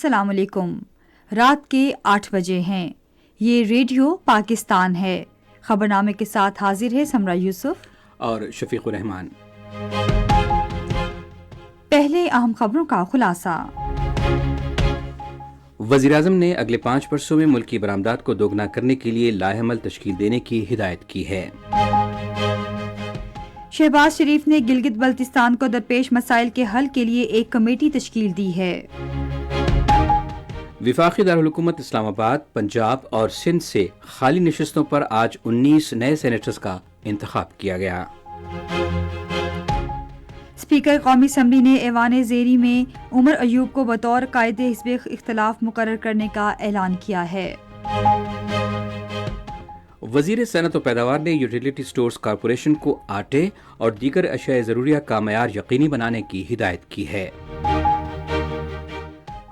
السلام علیکم۔ رات کے 8 بجے ہیں۔ یہ ریڈیو پاکستان ہے۔ خبرنامے کے ساتھ حاضر ہے سمرہ یوسف اور شفیق الرحمان۔ پہلے اہم خبروں کا خلاصہ۔ وزیراعظم نے اگلے 5 برسوں میں ملکی برآمدات کو دوگنا کرنے کے لیے لائحہ عمل تشکیل دینے کی ہدایت کی ہے۔ شہباز شریف نے گلگت بلتستان کو درپیش مسائل کے حل کے لیے ایک کمیٹی تشکیل دی ہے۔ وفاقی دارالحکومت اسلام آباد، پنجاب اور سندھ سے خالی نشستوں پر آج 19 نئے سینیٹرز کا انتخاب کیا گیا۔ اسپیکر قومی اسمبلی نے ایوان زیری میں عمر ایوب کو بطور قائد حزب اختلاف مقرر کرنے کا اعلان کیا ہے۔ وزیر صنعت و پیداوار نے یوٹیلیٹی سٹورز کارپوریشن کو آٹے اور دیگر اشیاء ضروریہ کا معیار یقینی بنانے کی ہدایت کی ہے۔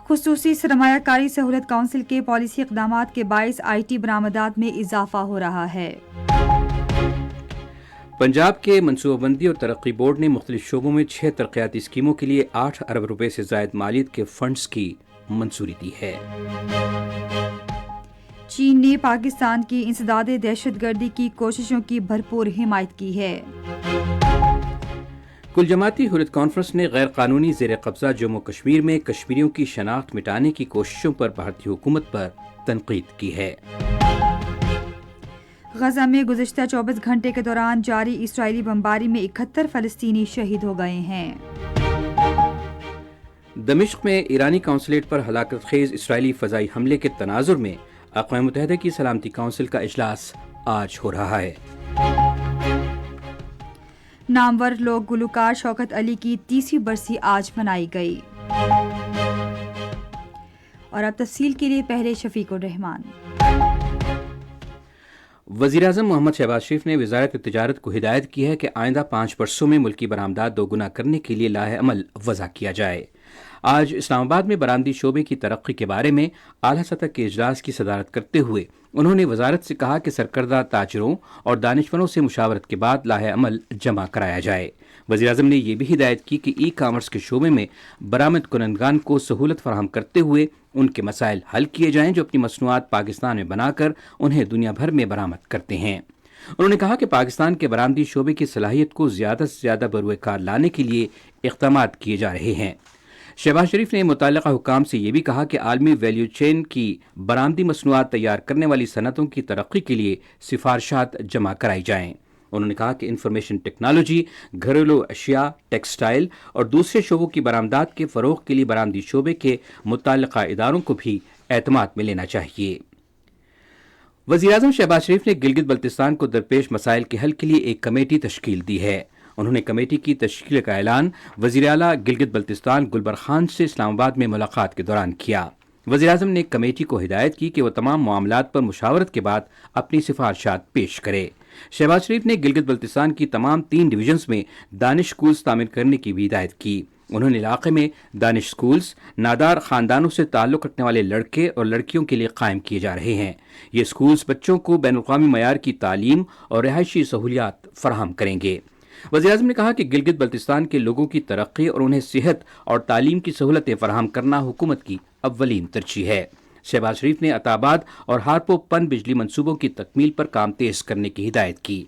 خصوصی سرمایہ کاری سہولت کونسل کے پالیسی اقدامات کے باعث آئی ٹی برآمدات میں اضافہ ہو رہا ہے۔ پنجاب کے منصوبہ بندی اور ترقی بورڈ نے مختلف شعبوں میں 6 ترقیاتی اسکیموں کے لیے 8 ارب روپے سے زائد مالیت کے فنڈز کی منظوری دی ہے۔ چین نے پاکستان کی انسداد دہشت گردی کی کوششوں کی بھرپور حمایت کی ہے۔ کل جماعتی حریت کانفرنس نے غیر قانونی زیر قبضہ جموں کشمیر میں کشمیریوں کی شناخت مٹانے کی کوششوں پر بھارتی حکومت پر تنقید کی ہے۔ غزہ میں گزشتہ 24 گھنٹے کے دوران جاری اسرائیلی بمباری میں 71 فلسطینی شہید ہو گئے ہیں۔ دمشق میں ایرانی قونصلیٹ پر ہلاکت خیز اسرائیلی فضائی حملے کے تناظر میں اقوام متحدہ کی سلامتی کونسل کا اجلاس آج ہو رہا ہے۔ نامور لوک گلوکار شوکت علی کی 30ویں برسی آج منائی گئی۔ اور اب تفصیل کے لیے پہلے شفیق الرحمان۔ وزیراعظم محمد شہباز شریف نے وزارت تجارت کو ہدایت کی ہے کہ آئندہ 5 برسوں میں ملکی برآمدات دوگنا کرنے کے لیے لائحہ عمل وضع کیا جائے۔ آج اسلام آباد میں برآمدی شعبے کی ترقی کے بارے میں اعلیٰ سطح کے اجلاس کی صدارت کرتے ہوئے انہوں نے وزارت سے کہا کہ سرکردہ تاجروں اور دانشوروں سے مشاورت کے بعد لائحہ عمل جمع کرایا جائے۔ وزیراعظم نے یہ بھی ہدایت کی کہ ای کامرس کے شعبے میں برآمد کنندگان کو سہولت فراہم کرتے ہوئے ان کے مسائل حل کیے جائیں جو اپنی مصنوعات پاکستان میں بنا کر انہیں دنیا بھر میں برآمد کرتے ہیں۔ انہوں نے کہا کہ پاکستان کے برآمدی شعبے کی صلاحیت کو زیادہ سے زیادہ بروئے کار لانے کے لیے اقدامات کیے جا رہے ہیں۔ شہباز شریف نے متعلقہ حکام سے یہ بھی کہا کہ عالمی ویلیو چین کی برآمدی مصنوعات تیار کرنے والی صنعتوں کی ترقی کے لیے سفارشات جمع کرائی جائیں۔ انہوں نے کہا کہ انفارمیشن ٹیکنالوجی، گھریلو اشیاء، ٹیکسٹائل اور دوسرے شعبوں کی برآمدات کے فروغ کے لیے برآمدی شعبے کے متعلقہ اداروں کو بھی اعتماد میں لینا چاہیے۔ وزیراعظم شہباز شریف نے گلگت بلتستان کو درپیش مسائل کے حل کے لیے ایک کمیٹی تشکیل دی ہے۔ انہوں نے کمیٹی کی تشکیل کا اعلان وزیر اعلیٰ گلگت بلتستان گلبر خان سے اسلام آباد میں ملاقات کے دوران کیا۔ وزیراعظم نے کمیٹی کو ہدایت کی کہ وہ تمام معاملات پر مشاورت کے بعد اپنی سفارشات پیش کرے۔ شہباز شریف نے گلگت بلتستان کی تمام 3 ڈویژنز میں دانش سکولز تعمیر کرنے کی بھی ہدایت کی۔ انہوں نے علاقے میں دانش سکولز نادار خاندانوں سے تعلق رکھنے والے لڑکے اور لڑکیوں کے لیے قائم کیے جا رہے ہیں۔ یہ سکولز بچوں کو بین الاقوامی معیار کی تعلیم اور رہائشی سہولیات فراہم کریں گے۔ وزیراعظم نے کہا کہ گلگت بلتستان کے لوگوں کی ترقی اور انہیں صحت اور تعلیم کی سہولتیں فراہم کرنا حکومت کی اولین ترجیح ہے۔ شہباز شریف نے عطا آباد اور ہارپو پن بجلی منصوبوں کی تکمیل پر کام تیز کرنے کی ہدایت کی۔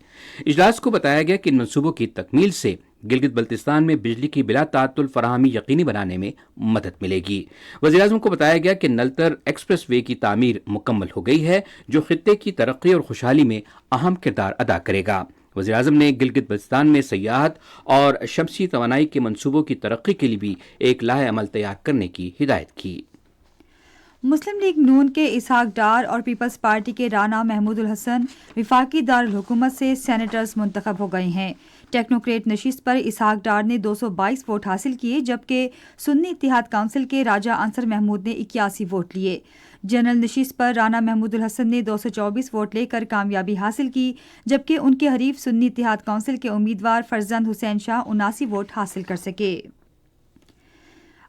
اجلاس کو بتایا گیا کہ ان منصوبوں کی تکمیل سے گلگت بلتستان میں بجلی کی بلا تعطل فراہمی یقینی بنانے میں مدد ملے گی۔ وزیراعظم کو بتایا گیا کہ نلتر ایکسپریس وے کی تعمیر مکمل ہو گئی ہے جو خطے کی ترقی اور خوشحالی میں اہم کردار ادا کرے گا۔ وزیراعظم نے گلگت بلتستان میں سیاحت اور شمسی توانائی کے منصوبوں کی ترقی کے لیے بھی ایک لائحہ عمل تیار کرنے کی ہدایت کی۔ مسلم لیگ نون کے اسحاق ڈار اور پیپلز پارٹی کے رانا محمود الحسن وفاقی دارالحکومت سے سینیٹرز منتخب ہو گئے ہیں۔ ٹیکنوکریٹ نشست پر اسحاق ڈار نے 222 ووٹ حاصل کیے جبکہ سنی اتحاد کونسل کے راجہ انصر محمود نے 81 ووٹ لیے۔ جنرل نشست پر رانا محمود الحسن نے 224 ووٹ لے کر کامیابی حاصل کی جبکہ ان کے حریف سنی اتحاد کونسل کے امیدوار فرزند حسین شاہ 79 ووٹ حاصل کر سکے۔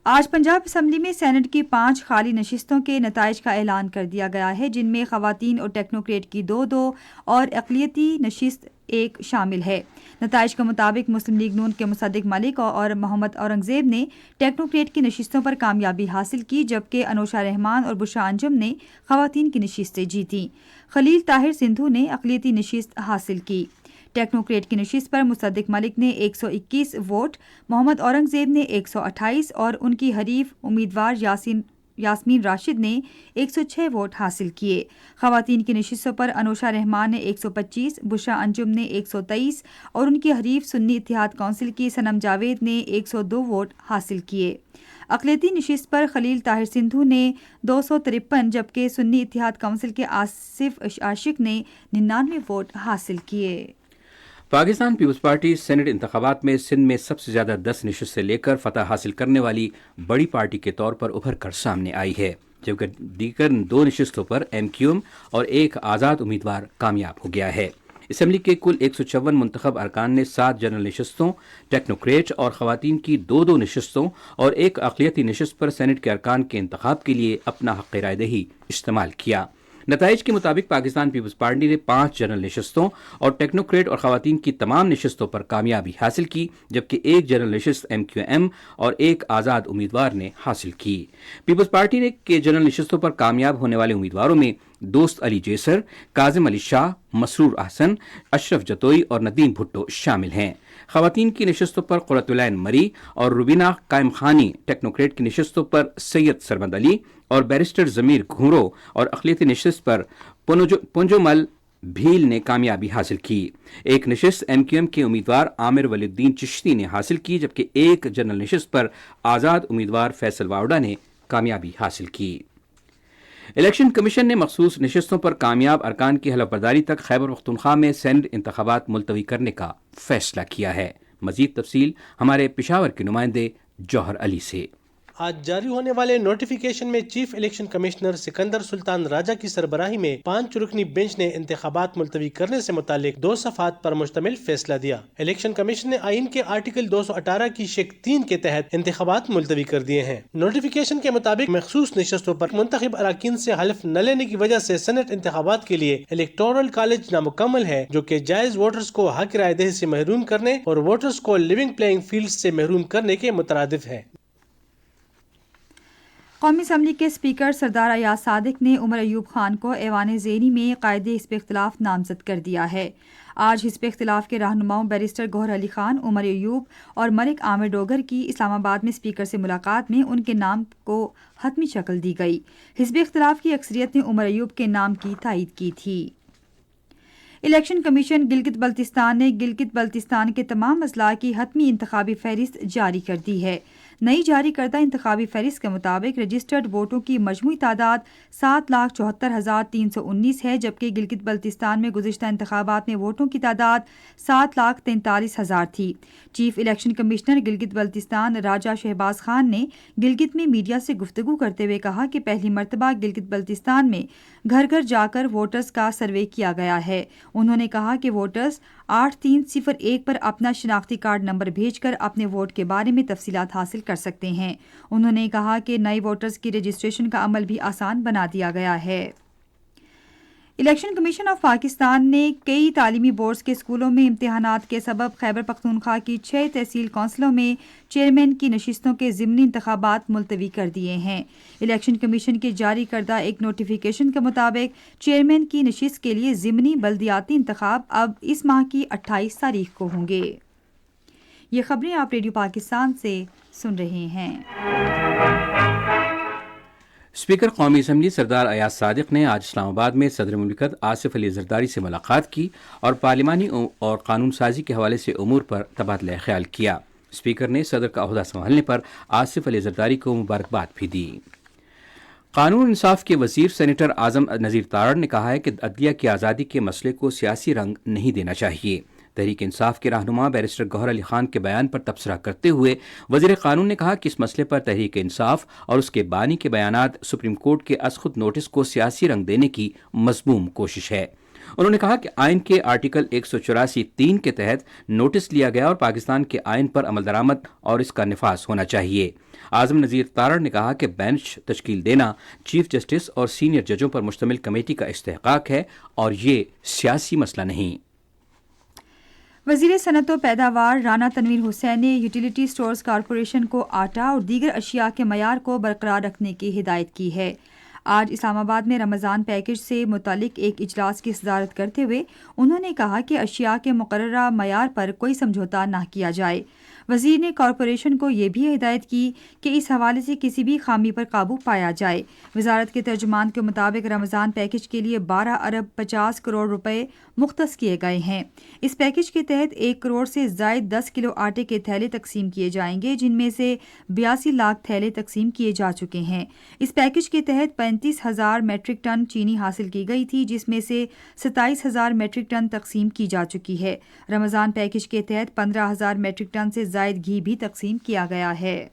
آج پنجاب اسمبلی میں سینٹ کی 5 خالی نشستوں کے نتائج کا اعلان کر دیا گیا ہے، جن میں خواتین اور ٹیکنوکریٹ کی 2 اور اقلیتی نشست 1 شامل ہے۔ نتائج کے مطابق مسلم لیگ نون کے مصدق ملک اور محمد اورنگزیب نے ٹیکنوکریٹ کی نشستوں پر کامیابی حاصل کی، جبکہ انوشا رحمان اور بشرا انجم نے خواتین کی نشستیں جیتیں۔ خلیل طاہر سندھو نے اقلیتی نشست حاصل کی۔ ٹیکنوکریٹ کی نشست پر مصدق ملک نے 121 ووٹ، محمد اورنگزیب نے 128 اور ان کی حریف امیدوار یاسمین راشد نے 106 ووٹ حاصل کیے۔ خواتین کی نشستوں پر انوشا رحمان نے 125، بشرا انجم نے 123 اور ان کی حریف سنی اتحاد کونسل کی صنم جاوید نے 102 ووٹ حاصل کیے۔ اقلیتی نشست پر خلیل طاہر سندھو نے 253 جبکہ سنی اتحاد کونسل کے آصف عاشق نے 99 ووٹ حاصل کیے۔ پاکستان پیپلز پارٹی سینٹ انتخابات میں سندھ میں سب سے زیادہ 10 نشست سے لے کر فتح حاصل کرنے والی بڑی پارٹی کے طور پر ابھر کر سامنے آئی ہے، جبکہ دیگر 2 نشستوں پر ایم کیو ایم اور 1 آزاد امیدوار کامیاب ہو گیا ہے۔ اسمبلی کے کل 154 منتخب ارکان نے 7 جنرل نشستوں، ٹیکنوکریٹ اور خواتین کی 2 نشستوں اور 1 اقلیتی نشست پر سینٹ کے ارکان کے انتخاب کے لیے اپنا حق رائے دہی استعمال کیا۔ نتائج کے مطابق پاکستان پیپلز پارٹی نے 5 جنرل نشستوں اور ٹیکنوکریٹ اور خواتین کی تمام نشستوں پر کامیابی حاصل کی، جبکہ 1 جنرل نشست ایم کیو ایم اور 1 آزاد امیدوار نے حاصل کی۔ پیپلز پارٹی کے جنرل نشستوں پر کامیاب ہونے والے امیدواروں میں دوست علی جیسر، کاظم علی شاہ، مسرور احسن، اشرف جتوئی اور ندیم بھٹو شامل ہیں۔ خواتین کی نشستوں پر قرۃ العین مری اور روبینہ قائم خانی، ٹیکنوکریٹ کی نشستوں پر سید سرمد علی اور بیرسٹر ضمیر گھورو اور اقلیتی نشست پر پنجومل بھیل نے کامیابی حاصل کی۔ 1 نشست ایم کیو ایم کے امیدوار عامر ولی الدین چشتی نے حاصل کی، جبکہ 1 جنرل نشست پر آزاد امیدوار فیصل واوڈا نے کامیابی حاصل کی۔ الیکشن کمیشن نے مخصوص نشستوں پر کامیاب ارکان کی حلف برداری تک خیبر پختونخوا میں سینٹ انتخابات ملتوی کرنے کا فیصلہ کیا ہے۔ مزید تفصیل ہمارے پشاور کے نمائندے جوہر علی سے۔ آج جاری ہونے والے نوٹیفیکیشن میں چیف الیکشن کمشنر سکندر سلطان راجہ کی سربراہی میں 5 رکنی بینچ نے انتخابات ملتوی کرنے سے متعلق 2 صفحات پر مشتمل فیصلہ دیا۔ الیکشن کمیشن نے آئین کے آرٹیکل 218 کی شق 3 کے تحت انتخابات ملتوی کر دیے ہیں۔ نوٹیفیکیشن کے مطابق مخصوص نشستوں پر منتخب اراکین سے حلف نہ لینے کی وجہ سے سینٹ انتخابات کے لیے الیکٹورل کالج نامکمل ہے، جو کہ جائز ووٹرز کو حق رائے دہی سے محروم کرنے اور ووٹرز کو لیونگ پلینگ فیلڈ سے محروم کرنے کے مترادف ہے۔ قومی اسمبلی کے اسپیکر سردار ایاز صادق نے عمر ایوب خان کو ایوان ذیلی میں قائد حزب اختلاف نامزد کر دیا ہے۔ آج حزب اختلاف کے رہنماؤں بیرسٹر گوہر علی خان، عمر ایوب اور ملک عامر ڈوگر کی اسلام آباد میں اسپیکر سے ملاقات میں ان کے نام کو حتمی شکل دی گئی۔ حزب اختلاف کی اکثریت نے عمر ایوب کے نام کی تائید کی تھی۔ الیکشن کمیشن گلگت بلتستان نے گلگت بلتستان کے تمام اضلاع کی حتمی انتخابی فہرست جاری کر دی ہے۔ نئی جاری کردہ انتخابی فہرست کے مطابق رجسٹرڈ ووٹوں کی مجموعی تعداد 7,74,319 ہے، جبکہ گلگت بلتستان میں گزشتہ انتخابات میں ووٹوں کی تعداد 7,43,000 تھی۔ Chief election commissioner Gilgit Baltistan Raja Shahbaz Khan نے گلگت میں میڈیا سے گفتگو کرتے ہوئے کہا کہ پہلی مرتبہ گلگت بلتستان میں گھر گھر جا کر ووٹرز کا سروے کیا گیا ہے۔ انہوں نے کہا کہ ووٹرز 8301 پر اپنا شناختی کارڈ نمبر بھیج کر اپنے ووٹ کے بارے میں تفصیلات حاصل کر سکتے ہیں۔ انہوں نے کہا کہ نئے ووٹرز کی رجسٹریشن کا عمل بھی آسان بنا دیا گیا ہے۔ الیکشن کمیشن آف پاکستان نے کئی تعلیمی بورڈز کے اسکولوں میں امتحانات کے سبب خیبر پختونخوا کی 6 تحصیل کونسلوں میں چیئرمین کی نشستوں کے ضمنی انتخابات ملتوی کر دیے ہیں۔ الیکشن کمیشن کے جاری کردہ ایک نوٹیفیکیشن کے مطابق چیئرمین کی نشست کے لیے ضمنی بلدیاتی انتخاب اب اس ماہ کی 28 تاریخ کو ہوں گے۔ یہ خبریں آپ ریڈیو پاکستان سے سن رہے ہیں۔ اسپیکر قومی اسمبلی سردار ایاز صادق نے آج اسلام آباد میں صدر مملکت آصف علی زرداری سے ملاقات کی اور پارلیمانی اور قانون سازی کے حوالے سے امور پر تبادلہ خیال کیا۔ اسپیکر نے صدر کا عہدہ سنبھالنے پر آصف علی زرداری کو مبارکباد بھی دی۔ قانون انصاف کے وزیر سینیٹر اعظم نذیر تارڑ نے کہا ہے کہ عدلیہ کی آزادی کے مسئلے کو سیاسی رنگ نہیں دینا چاہیے۔ تحریک انصاف کے رہنما بیرسٹر گوہر علی خان کے بیان پر تبصرہ کرتے ہوئے وزیر قانون نے کہا کہ اس مسئلے پر تحریک انصاف اور اس کے بانی کے بیانات سپریم کورٹ کے از خود نوٹس کو سیاسی رنگ دینے کی مذموم کوشش ہے۔ انہوں نے کہا کہ آئین کے آرٹیکل 184(3) کے تحت نوٹس لیا گیا اور پاکستان کے آئین پر عمل درآمد اور اس کا نفاذ ہونا چاہیے۔ اعظم نذیر تارڑ نے کہا کہ بینچ تشکیل دینا چیف جسٹس اور سینئر ججوں پر مشتمل کمیٹی کا استحقاق ہے اور یہ سیاسی مسئلہ نہیں۔ وزیر صنعت و پیداوار رانا تنویر حسین نے یوٹیلیٹی سٹورز کارپوریشن کو آٹا اور دیگر اشیاء کے معیار کو برقرار رکھنے کی ہدایت کی ہے۔ آج اسلام آباد میں رمضان پیکج سے متعلق ایک اجلاس کی صدارت کرتے ہوئے انہوں نے کہا کہ اشیاء کے مقررہ معیار پر کوئی سمجھوتا نہ کیا جائے۔ وزیر نے کارپوریشن کو یہ بھی ہدایت کی کہ اس حوالے سے کسی بھی خامی پر قابو پایا جائے۔ وزارت کے ترجمان کے مطابق رمضان پیکج کے لیے 12 ارب 50 کروڑ روپے مختص کیے گئے ہیں۔ اس پیکج کے تحت 1 کروڑ سے زائد 10 کلو آٹے کے تھیلے تقسیم کیے جائیں گے، جن میں سے 82 لاکھ تھیلے تقسیم کیے جا چکے ہیں۔ اس پیکج کے تحت 35,000 میٹرک ٹن چینی حاصل کی گئی تھی، جس میں سے 27,000 میٹرک ٹن تقسیم کی جا چکی ہے۔ رمضان پیکج کے تحت 15,000 میٹرک ٹن سے زائد گھی بھی تقسیم کیا گیا ہے۔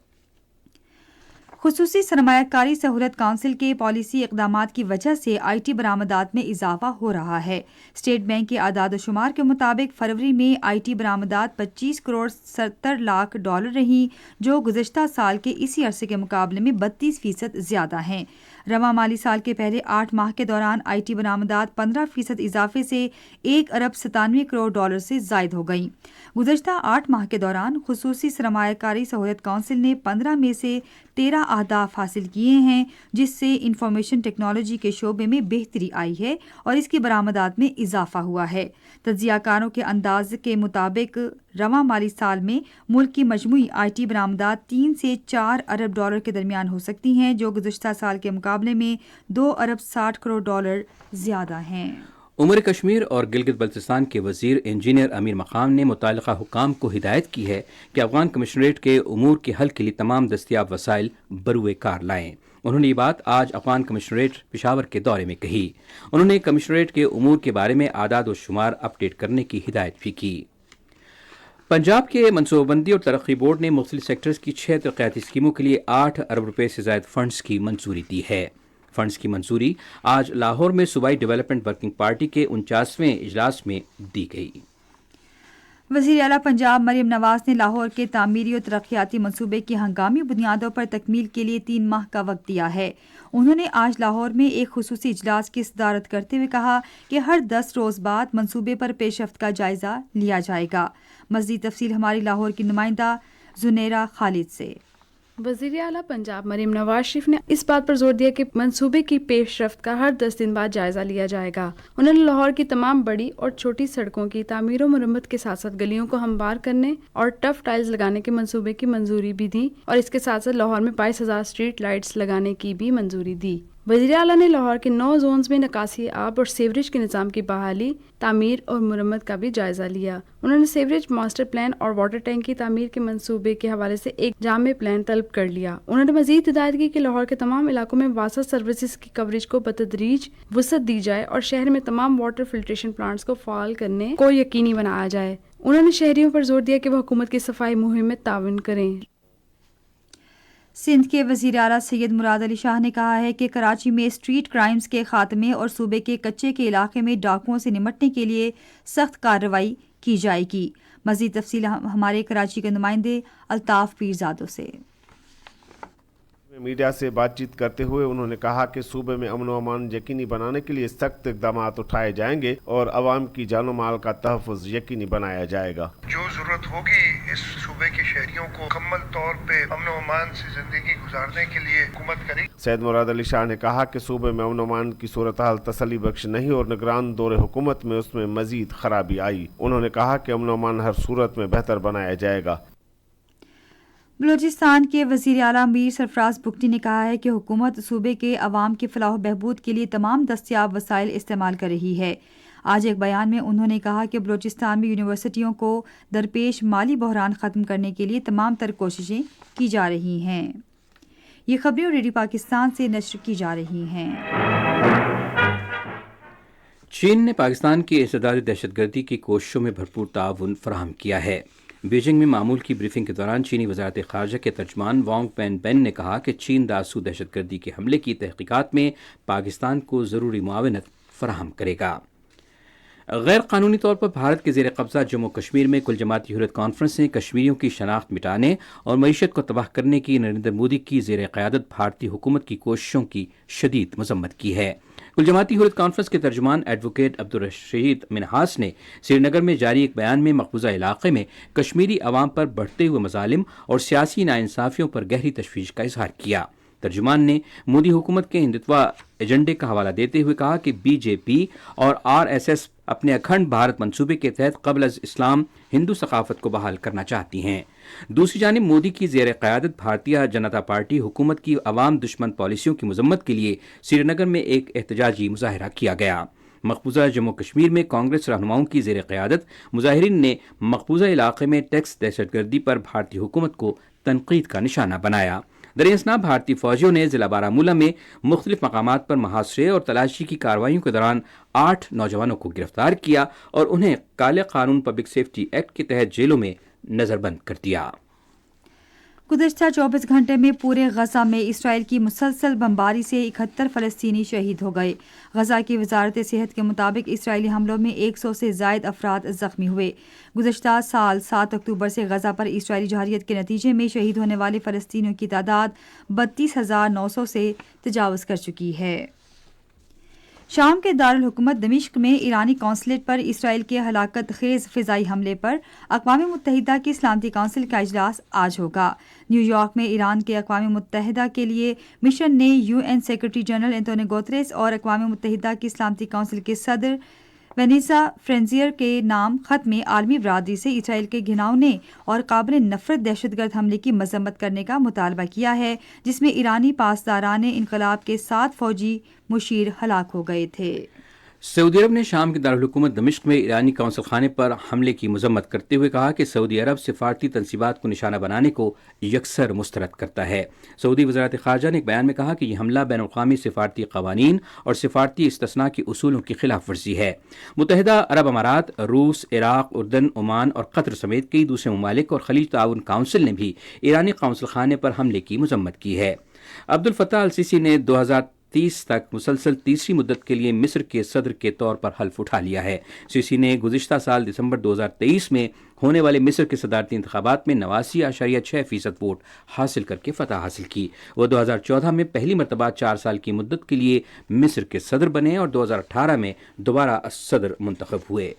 خصوصی سرمایہ کاری سہولت کونسل کے پالیسی اقدامات کی وجہ سے آئی ٹی برآمدات میں اضافہ ہو رہا ہے۔ اسٹیٹ بینک کے اعداد و شمار کے مطابق فروری میں آئی ٹی برآمدات 25 کروڑ 70 لاکھ ڈالر رہیں، جو گزشتہ سال کے اسی عرصے کے مقابلے میں 32% زیادہ ہیں۔ رواں مالی سال کے پہلے 8 ماہ کے دوران آئی ٹی برآمدات 15% اضافے سے 1 ارب 97 کروڑ ڈالر سے زائد ہو گئیں۔ گزشتہ 8 ماہ کے دوران خصوصی سرمایہ کاری سہولت کونسل نے 15 میں سے 13 اہداف حاصل کیے ہیں، جس سے انفارمیشن ٹیکنالوجی کے شعبے میں بہتری آئی ہے اور اس کی برآمدات میں اضافہ ہوا ہے۔ تجزیہ کاروں کے انداز کے مطابق رواں مالی سال میں ملک کی مجموعی آئی ٹی برآمدات 3 سے 4 ارب ڈالر کے درمیان ہو سکتی ہیں، جو گزشتہ سال کے مقابلے میں 2 ارب 60 کروڑ ڈالر زیادہ ہیں۔ امور کشمیر اور گلگت بلتستان کے وزیر انجینئر امیر مقام نے متعلقہ حکام کو ہدایت کی ہے کہ افغان کمشنریٹ کے امور کے حل کے لیے تمام دستیاب وسائل بروئے کار لائیں۔ انہوں نے یہ بات آج افغان کمشنریٹ پشاور کے دورے میں کہی۔ انہوں نے کمشنریٹ کے امور کے بارے میں اعداد و شمار اپ ڈیٹ کرنے کی ہدایت بھی کی۔ پنجاب کے منصوبہ بندی اور ترقی بورڈ نے مختلف سیکٹرز کی 6 ترقیاتی اسکیموں کے لیے 8 ارب روپے سے زائد فنڈز کی منظوری دی ہے۔ فنڈز کی منظوری آج لاہور میں صوبائی ڈیولپمنٹ ورکنگ پارٹی کے 49ویں اجلاس میں دی گئی۔ وزیر اعلیٰ پنجاب مریم نواز نے لاہور کے تعمیری اور ترقیاتی منصوبے کی ہنگامی بنیادوں پر تکمیل کے لیے 3 ماہ کا وقت دیا ہے۔ انہوں نے آج لاہور میں ایک خصوصی اجلاس کی صدارت کرتے ہوئے کہا کہ ہر 10 روز بعد منصوبے پر پیش رفت کا جائزہ لیا جائے گا۔ مزید تفصیل ہماری لاہور کی نمائندہ زنیرہ خالد سے۔ وزیر اعلیٰ پنجاب مریم نواز شریف نے اس بات پر زور دیا کہ منصوبے کی پیش رفت کا ہر 10 دن بعد جائزہ لیا جائے گا۔ انہوں نے لاہور کی تمام بڑی اور چھوٹی سڑکوں کی تعمیر و مرمت کے ساتھ ساتھ گلیوں کو ہموار کرنے اور ٹف ٹائلز لگانے کے منصوبے کی منظوری بھی دی اور اس کے ساتھ ساتھ لاہور میں 22,000 اسٹریٹ لائٹس لگانے کی بھی منظوری دی۔ وزیر اعلیٰ نے لاہور کے 9 زونز میں نکاسی آب اور سیوریج کے نظام کی بحالی، تعمیر اور مرمت کا بھی جائزہ لیا۔ انہوں نے سیوریج ماسٹر پلان اور واٹر ٹینک کی تعمیر کے منصوبے کے حوالے سے ایک جامع پلان طلب کر لیا۔ انہوں نے مزید ہدایت کی کہ لاہور کے تمام علاقوں میں واٹر سروسز کی کوریج کو بتدریج وسعت دی جائے اور شہر میں تمام واٹر فلٹریشن پلانٹس کو فعال کرنے کو یقینی بنایا جائے۔ انہوں نے شہریوں پر زور دیا کہ وہ حکومت کی صفائی مہم میں تعاون کریں۔ سندھ کے وزیر اعلیٰ سید مراد علی شاہ نے کہا ہے کہ کراچی میں اسٹریٹ کرائمز کے خاتمے اور صوبے کے کچے کے علاقے میں ڈاکوؤں سے نمٹنے کے لیے سخت کارروائی کی جائے گی۔ مزید تفصیل ہمارے کراچی کے نمائندے الطاف پیرزادوں سے۔ میڈیا سے بات چیت کرتے ہوئے انہوں نے کہا کہ صوبے میں امن و امان یقینی بنانے کے لیے سخت اقدامات اٹھائے جائیں گے اور عوام کی جان و مال کا تحفظ یقینی بنایا جائے گا۔ جو ضرورت ہوگی اس صوبے کے شہریوں کو مکمل طور پہ امن و امان سے زندگی گزارنے کے لیے حکومت کرے گی۔ سید مراد علی شاہ نے کہا کہ صوبے میں امن و امان کی صورتحال تسلی بخش نہیں اور نگران دور حکومت میں اس میں مزید خرابی آئی۔ انہوں نے کہا کہ امن و امان ہر صورت میں بہتر بنایا جائے گا۔ بلوچستان کے وزیر اعلیٰ میر سرفراز بگٹی نے کہا ہے کہ حکومت صوبے کے عوام کے فلاح و بہبود کے لیے تمام دستیاب وسائل استعمال کر رہی ہے۔ آج ایک بیان میں انہوں نے کہا کہ بلوچستان میں یونیورسٹیوں کو درپیش مالی بحران ختم کرنے کے لیے تمام تر کوششیں کی جا رہی ہیں۔ یہ خبریں ریڈیو پاکستان سے نشر کی جا رہی ہیں۔ چین نے پاکستان کی انسدادی دہشت گردی کی کوششوں میں بھرپور تعاون فراہم کیا ہے۔ بیجنگ میں معمول کی بریفنگ کے دوران چینی وزارت خارجہ کے ترجمان وانگ پین بین نے کہا کہ چین داسو دہشت گردی کے حملے کی تحقیقات میں پاکستان کو ضروری معاونت فراہم کرے گا۔ غیر قانونی طور پر بھارت کے زیر قبضہ جموں کشمیر میں کل جماعتی حریت کانفرنس نے کشمیریوں کی شناخت مٹانے اور معیشت کو تباہ کرنے کی نریندر مودی کی زیر قیادت بھارتی حکومت کی کوششوں کی شدید مذمت کی ہے۔ کل جماعتی حریت کانفرنس کے ترجمان ایڈوکیٹ عبدالرشید منہاس نے سری نگر میں جاری ایک بیان میں مقبوضہ علاقے میں کشمیری عوام پر بڑھتے ہوئے مظالم اور سیاسی ناانصافیوں پر گہری تشویش کا اظہار کیا۔ ترجمان نے مودی حکومت کے ہندتوا ایجنڈے کا حوالہ دیتے ہوئے کہا کہ بی جے پی اور RSS اپنے اکھنڈ بھارت منصوبے کے تحت قبل از اسلام ہندو ثقافت کو بحال کرنا چاہتی ہیں۔ دوسری جانب مودی کی زیر قیادت بھارتیہ جنتا پارٹی حکومت کی عوام دشمن پالیسیوں کی مذمت کے لیے سری نگر میں ایک احتجاجی مظاہرہ کیا گیا۔ مقبوضہ جموں کشمیر میں کانگریس رہنماؤں کی زیر قیادت مظاہرین نے مقبوضہ علاقے میں ٹیکس دہشت گردی پر بھارتی حکومت کو تنقید کا نشانہ بنایا۔ دریں بھارتی فوجیوں نے ضلع بارامولہ میں مختلف مقامات پر محاصرے اور تلاشی کی کارروائیوں کے دوران 8 نوجوانوں کو گرفتار کیا اور انہیں کالے قانون پبلک سیفٹی ایکٹ کے تحت جیلوں میں نظر بند کر دیا۔ گزشتہ 24 گھنٹے میں پورے غزہ میں اسرائیل کی مسلسل بمباری سے 71 فلسطینی شہید ہو گئے۔ غزہ کی وزارت صحت کے مطابق اسرائیلی حملوں میں 100 سے زائد افراد زخمی ہوئے۔ گزشتہ سال 7 اکتوبر سے غزہ پر اسرائیلی جارحیت کے نتیجے میں شہید ہونے والے فلسطینیوں کی تعداد 32,900 سے تجاوز کر چکی ہے۔ شام کے دارالحکومت دمشق میں ایرانی قونصلیٹ پر اسرائیل کے ہلاکت خیز فضائی حملے پر اقوام متحدہ کی سلامتی کونسل کا اجلاس آج ہوگا۔ نیو یارک میں ایران کے اقوام متحدہ کے لیے مشن نے UN secretary general Antonio Guterres اور اقوام متحدہ کی سلامتی کونسل کے صدر وینیسا فرینزیئر کے نام خط میں عالمی برادری سے اسرائیل کے گھناؤنے اور قابل نفرت دہشت گرد حملے کی مذمت کرنے کا مطالبہ کیا ہے، جس میں ایرانی پاسداران انقلاب کے 7 فوجی مشیر ہلاک ہو گئے تھے۔ سعودی عرب نے شام کے دارالحکومت دمشق میں ایرانی قونصل خانے پر حملے کی مذمت کرتے ہوئے کہا کہ سعودی عرب سفارتی تنصیبات کو نشانہ بنانے کو یکسر مسترد کرتا ہے۔ سعودی وزارت خارجہ نے ایک بیان میں کہا کہ یہ حملہ بین الاقوامی سفارتی قوانین اور سفارتی استثناء کے اصولوں کی خلاف ورزی ہے۔ متحدہ عرب امارات، روس، عراق، اردن، عمان اور قطر سمیت کئی دوسرے ممالک اور خلیج تعاون کونسل نے بھی ایرانی قونصل خانے پر حملے کی مذمت کی ہے۔ عبدالفتاح السیسی نے 2030 تک مسلسل تیسری مدت کے لیے مصر کے صدر کے طور پر حلف اٹھا لیا ہے۔ سیسی نے گزشتہ سال دسمبر 2023 میں ہونے والے مصر کے صدارتی انتخابات میں 89.6% ووٹ حاصل کر کے فتح حاصل کی۔ وہ 2014 میں پہلی مرتبہ 4 سال کی مدت کے لیے مصر کے صدر بنے اور 2018 میں دوبارہ صدر منتخب ہوئے۔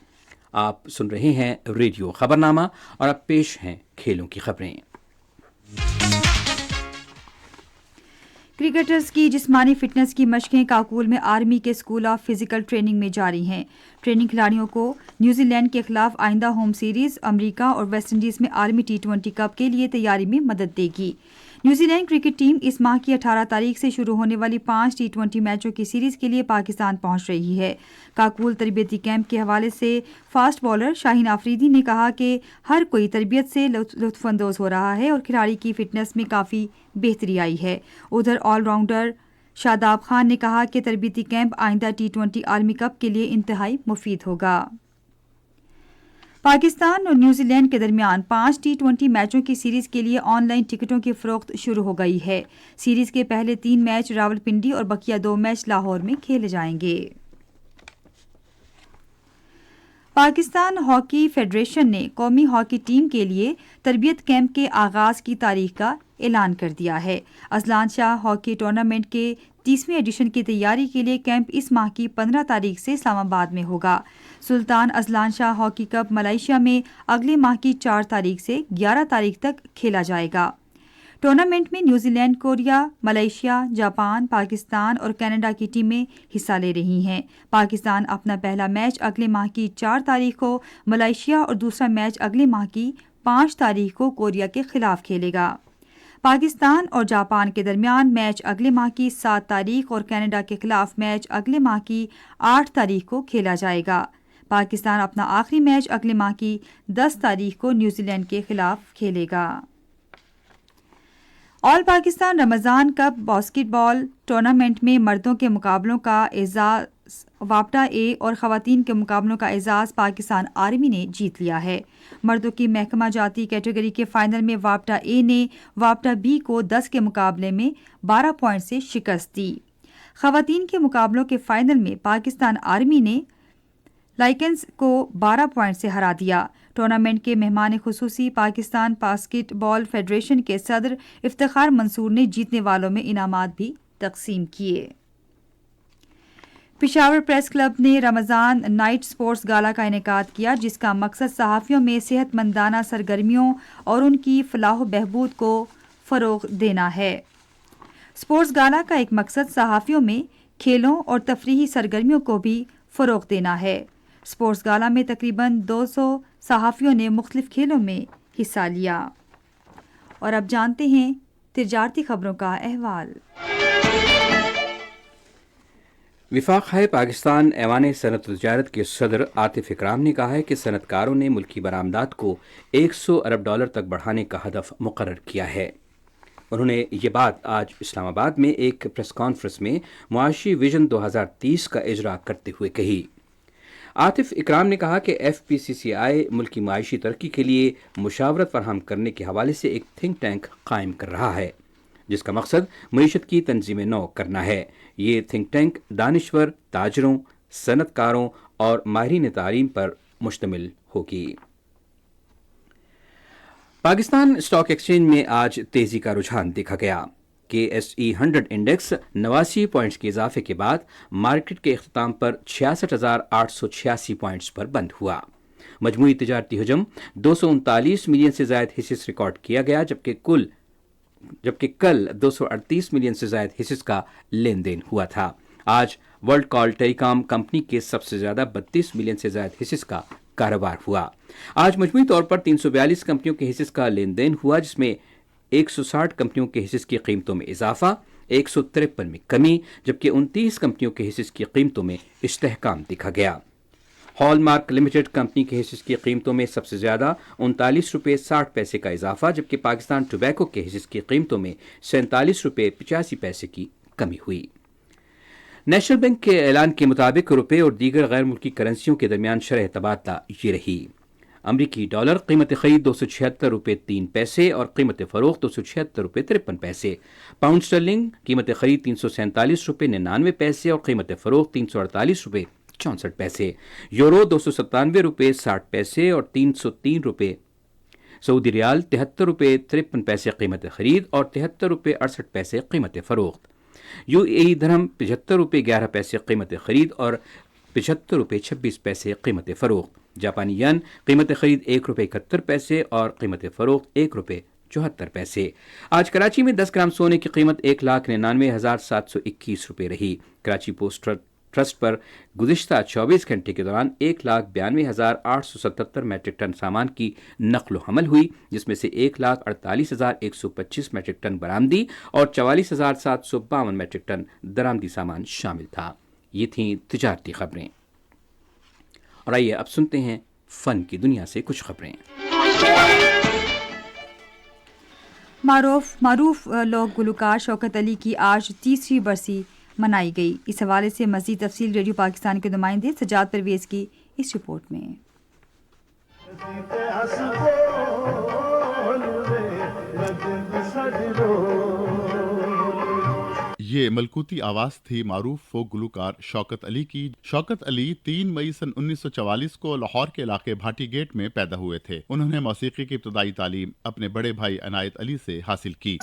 آپ سن رہے ہیں ریڈیو خبرنامہ اور اب پیش ہیں کھیلوں کی خبریں۔ کرکٹرز کی جسمانی فٹنس کی مشقیں کاکول میں آرمی کے اسکول آف فزیکل ٹریننگ میں جاری ہیں۔ ٹریننگ کھلاڑیوں کو نیوزی لینڈ کے خلاف آئندہ ہوم سیریز، امریکہ اور ویسٹ انڈیز میں عالمی T20 کپ کے لیے تیاری میں مدد دے گی۔ نیوزی لینڈ کرکٹ ٹیم اس ماہ کی 18 تاریخ سے شروع ہونے والی 5 T20 میچوں کی سیریز کے لیے پاکستان پہنچ رہی ہے۔ کاکول تربیتی کیمپ کے حوالے سے فاسٹ بالر شاہین آفریدی نے کہا کہ ہر کوئی تربیت سے لطف اندوز ہو رہا ہے اور کھلاڑی کی فٹنس میں کافی بہتری آئی ہے۔ ادھر آل راؤنڈر شاداب خان نے کہا کہ تربیتی کیمپ آئندہ T20 عالمی کپ کے لیے انتہائی مفید ہوگا۔ پاکستان اور نیوزی لینڈ کے درمیان 5 T20 میچوں کی سیریز کے لیے آن لائن ٹکٹوں کی فروخت شروع ہو گئی ہے۔ سیریز کے پہلے 3 میچ راولپنڈی اور بقیہ 2 میچ لاہور میں کھیلے جائیں گے۔ پاکستان ہاکی فیڈریشن نے قومی ہاکی ٹیم کے لیے تربیت کیمپ کے آغاز کی تاریخ کا اعلان کر دیا ہے۔ اذلان شاہ ہاکی ٹورنامنٹ کے 30ویں ایڈیشن کی تیاری کے لیے کیمپ اس ماہ کی 15 تاریخ سے اسلام آباد میں ہوگا۔ Sultan Azlan Shah hockey cup Malaysia میں اگلے ماہ کی 4 تاریخ سے 11 تاریخ تک کھیلا جائے گا۔ ٹورنامنٹ میں New Zealand, Korea, Malaysia, Japan, Pakistan اور کینیڈا کی ٹیمیں حصہ لے رہی ہیں۔ پاکستان اپنا پہلا میچ اگلے ماہ کی 4 تاریخ کو ملائیشیا اور دوسرا میچ اگلے ماہ کی 5 تاریخ کو کوریا کے خلاف کھیلے گا۔ پاکستان اور جاپان کے درمیان میچ اگلے ماہ کی 7 تاریخ اور کینیڈا کے خلاف میچ اگلے ماہ کی 8 تاریخ کو کھیلا جائے گا۔ پاکستان اپنا آخری میچ اگلے ماہ کی 10 تاریخ کو نیوزی لینڈ کے خلاف کھیلے گا۔ آل پاکستان رمضان کپ باسکٹ بال ٹورنامنٹ میں مردوں کے مقابلوں کا اعزاز واپٹا اے اور خواتین کے مقابلوں کا اعزاز پاکستان آرمی نے جیت لیا ہے۔ مردوں کی محکمہ جاتی کیٹیگری کے فائنل میں واپٹا اے نے واپٹا بی کو 10 کے مقابلے میں 12 پوائنٹ سے شکست دی۔ خواتین کے مقابلوں کے فائنل میں پاکستان آرمی نے لائکنز کو 12 پوائنٹ سے ہرا دیا۔ ٹورنامنٹ کے مہمان خصوصی پاکستان باسکٹ بال فیڈریشن کے صدر افتخار منصور نے جیتنے والوں میں انعامات بھی تقسیم کیے۔ پشاور پریس کلب نے رمضان نائٹ سپورٹس گالا کا انعقاد کیا، جس کا مقصد صحافیوں میں صحت مندانہ سرگرمیوں اور ان کی فلاح و بہبود کو فروغ دینا ہے۔ سپورٹس گالا کا ایک مقصد صحافیوں میں کھیلوں اور تفریحی سرگرمیوں کو بھی فروغ دینا ہے۔ سپورٹس گالا میں تقریباً 200 صحافیوں نے مختلف کھیلوں میں حصہ لیا۔ اور اب جانتے ہیں تجارتی خبروں کا احوال۔ وفاق پاکستان ایوان صنعت و تجارت کے صدر عاطف اکرام نے کہا ہے کہ صنعت کاروں نے ملکی برآمدات کو $100 ارب تک بڑھانے کا ہدف مقرر کیا ہے۔ انہوں نے یہ بات آج اسلام آباد میں ایک پریس کانفرنس میں معاشی ویژن 2030 کا اجرا کرتے ہوئے کہی۔ عاطف اکرام نے کہا کہ FPCCI ملکی معاشی ترقی کے لیے مشاورت فراہم کرنے کے حوالے سے ایک تھنک ٹینک قائم کر رہا ہے، جس کا مقصد معیشت کی تنظیم نو کرنا ہے۔ یہ تھنک ٹینک دانشور، تاجروں، صنعت کاروں اور ماہرین تعلیم پر مشتمل ہوگی۔ پاکستان اسٹاک ایکسچینج میں آج تیزی کا رجحان دیکھا گیا۔ KSE 100 انڈیکس 89 پوائنٹس کے اضافے کے بعد مارکیٹ کے اختتام پر 66,886 پوائنٹس پر بند ہوا۔ مجموعی تجارتی حجم 239 ملین سے زائد حصص ریکارڈ کیا گیا، جبکہ کل 238 ملین سے زائد حصص کا لین دین ہوا تھا۔ آج ورلڈ کال ٹیلی کام کمپنی کے سب سے زیادہ 32 ملین سے زائد حصص کا کاروبار ہوا۔ آج مجموعی طور پر 342 کمپنیوں کے حصص کا لین دین ہوا، جس میں 160 کمپنیوں کے حصص کی قیمتوں میں اضافہ، 153 میں کمی، جبکہ 29 کمپنیوں کے حصص کی قیمتوں میں استحکام دیکھا گیا۔ ہال مارک لمیٹڈ کمپنی کے حصص کی قیمتوں میں سب سے زیادہ $39.60 کا اضافہ، جبکہ پاکستان ٹوبیکو کے حصص کی قیمتوں میں $47.85 کی کمی ہوئی۔ نیشنل بینک کے اعلان کے مطابق روپے اور دیگر غیر ملکی کرنسیوں کے درمیان شرح تبادلہ یہ رہی۔ امریکی ڈالر قیمت خرید $276.03 اور قیمت فروخت $276.53۔ پاؤنڈ اسٹرلنگ قیمت خرید $347.99 اور قیمت فروخت $348.64۔ یورو $297.60 اور $303۔ سعودی ریال $73.53 قیمت خرید اور $73.68 قیمت فروخت۔ UAE درہم $75.11 قیمت خرید اور $75.26 قیمت فروخت۔ جاپانی ین قیمت خرید $1.71 اور قیمت فروخت $1.74۔ آج کراچی میں 10 گرام سونے کی قیمت 1,99,721 رہی۔ کراچی پوسٹ ٹرسٹ پر گزشتہ 24 گھنٹے کے دوران 1,92,877 میٹرک ٹن سامان کی نقل و حمل ہوئی، جس میں سے 1,48,125 میٹرک ٹن برآمدی اور 44,752 میٹرک ٹن درآمدی سامان شامل تھا۔ یہ تھیں تجارتی خبریں، اور آئیے اب سنتے ہیں فن کی دنیا سے کچھ خبریں۔ معروف لوک گلوکار شوکت علی کی آج 30ویں برسی منائی گئی۔ اس حوالے سے مزید تفصیل ریڈیو پاکستان کے نمائندے سجاد پرویز کی اس رپورٹ میں۔ یہ ملکوتی آواز تھی معروف فوک گلوکار شوکت علی کی۔ شوکت علی 3 مئی سن 1944 کو لاہور کے علاقے بھاٹی گیٹ میں پیدا ہوئے تھے۔ انہوں نے موسیقی کی ابتدائی تعلیم اپنے بڑے بھائی عنایت علی سے حاصل کی۔